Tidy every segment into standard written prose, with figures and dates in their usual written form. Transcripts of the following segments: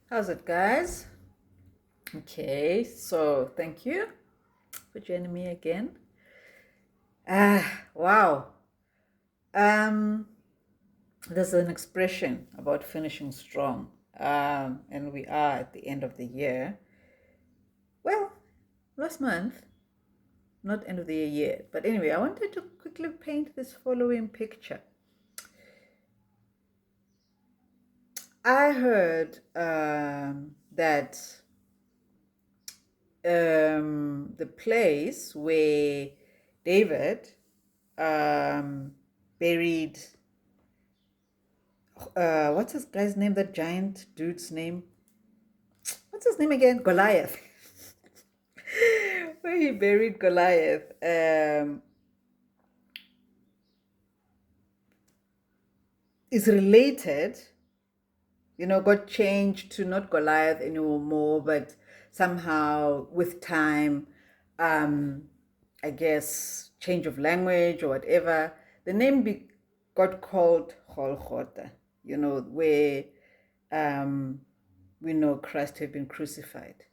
How's it, guys? Okay, so thank you for joining me again. Wow. Um, there's an expression about finishing strong, and we are at the end of the year. Well, last month, not end of the year yet, but anyway, I wanted to quickly paint this following picture. I heard that the place where David buried what's this guy's name? That giant dude's name? What's his name again? Goliath. Where he buried Goliath. Is related, got changed to not Goliath anymore, but somehow with time, um, I guess, change of language or whatever, the name got called Golgotha, where um, we know Christ had been crucified.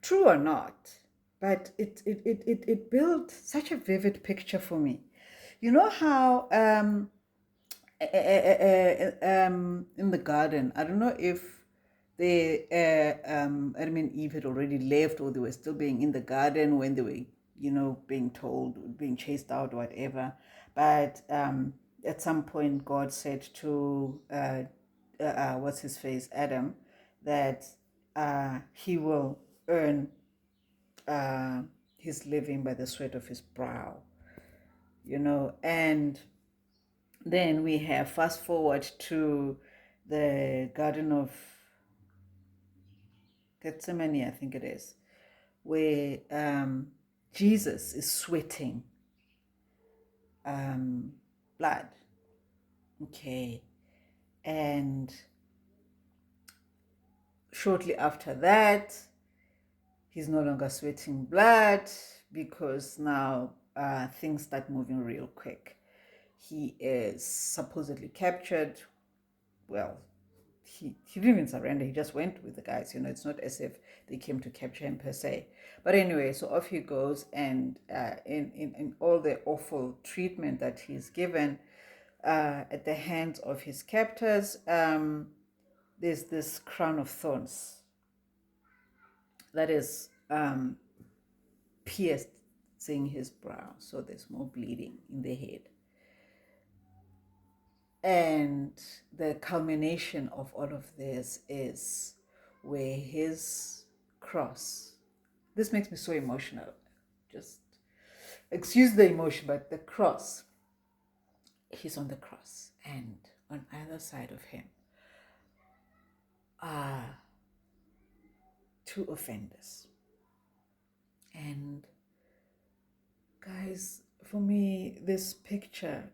True or not, but it built such a vivid picture for me. You know how in the garden, I don't know if Adam and Eve had already left or they were still being in the garden when they were, being told, being chased out or whatever. But at some point, God said to, what's his face, Adam, that he will earn uh, his living by the sweat of his brow, and then we have fast forward to the Garden of Gethsemane, I think it is, where Jesus is sweating um, blood. Okay. And shortly after that, he's no longer sweating blood because now things start moving real quick. He is supposedly captured. Well, he didn't even surrender. He just went with the guys. It's not as if they came to capture him per se. But anyway, so off he goes, and in all the awful treatment that he's given at the hands of his captors, there's this crown of thorns that is piercing his brow. So there's more bleeding in the head. And the culmination of all of this is where his cross, this makes me so emotional. Just excuse the emotion, but the cross, he's on the cross, and on either side of him are two offenders. And guys, for me, this picture,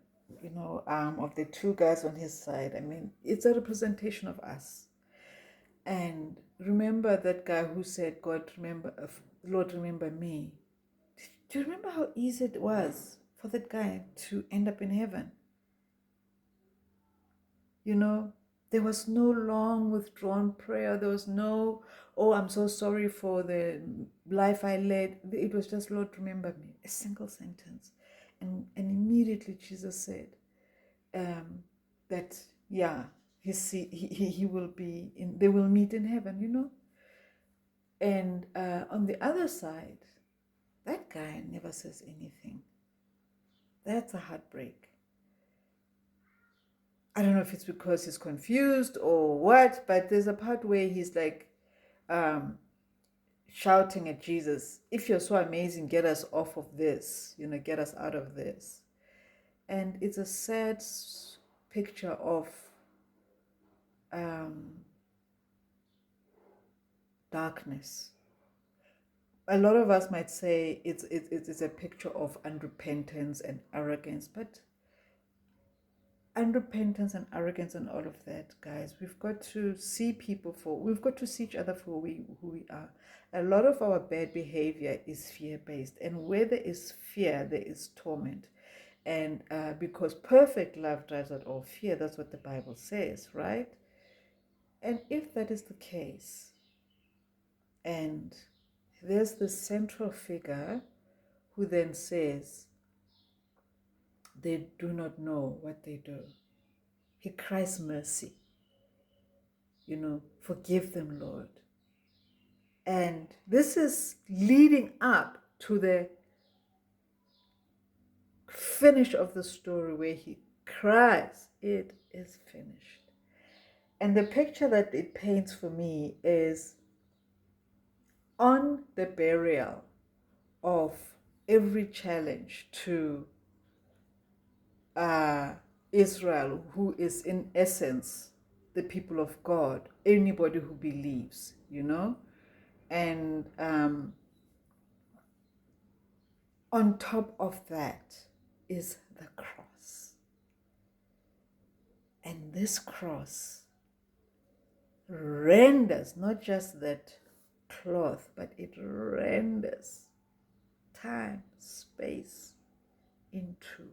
of the two guys on his side, I mean, it's a representation of us. And remember that guy who said, Lord, remember me. Do you remember how easy it was for that guy to end up in heaven? There was no long withdrawn prayer. There was no, oh, I'm so sorry for the life I led. It was just, Lord, remember me. A single sentence. And immediately Jesus said that, yeah, he will be in, they will meet in heaven. And on the other side, that guy never says anything. That's a heartbreak. I don't know if it's because he's confused or what, but there's a part where he's like shouting at Jesus, if you're so amazing, get us off of this, get us out of this. And it's a sad picture of darkness. A lot of us might say it's a picture of unrepentance and arrogance, but unrepentance and arrogance and all of that, guys, we've got to see we've got to see each other for who we are. A lot of our bad behavior is fear-based, and where there is fear, there is torment. And because perfect love drives out all fear, that's what the Bible says, right? And if that is the case, and there's the central figure who then says, they do not know what they do. He cries mercy, forgive them, Lord. And this is leading up to the finish of the story where he cries, it is finished. And the picture that it paints for me is on the burial of every challenge to Israel, who is in essence the people of God, anybody who believes, and on top of that is the cross. And this cross renders not just that cloth, but it renders time, space into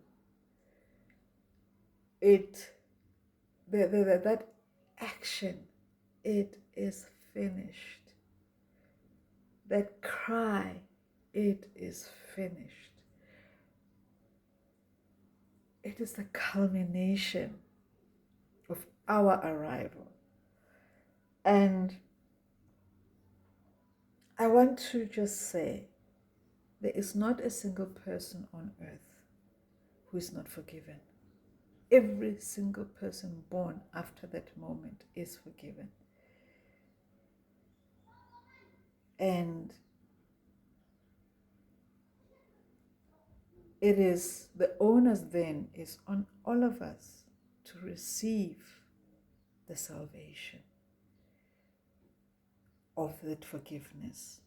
it. That action, it is finished. That cry, it is finished. It is the culmination of our arrival. And I want to just say, there is not a single person on earth who is not forgiven. Every single person born after that moment is forgiven. And it is the onus then is on all of us to receive the salvation of that forgiveness.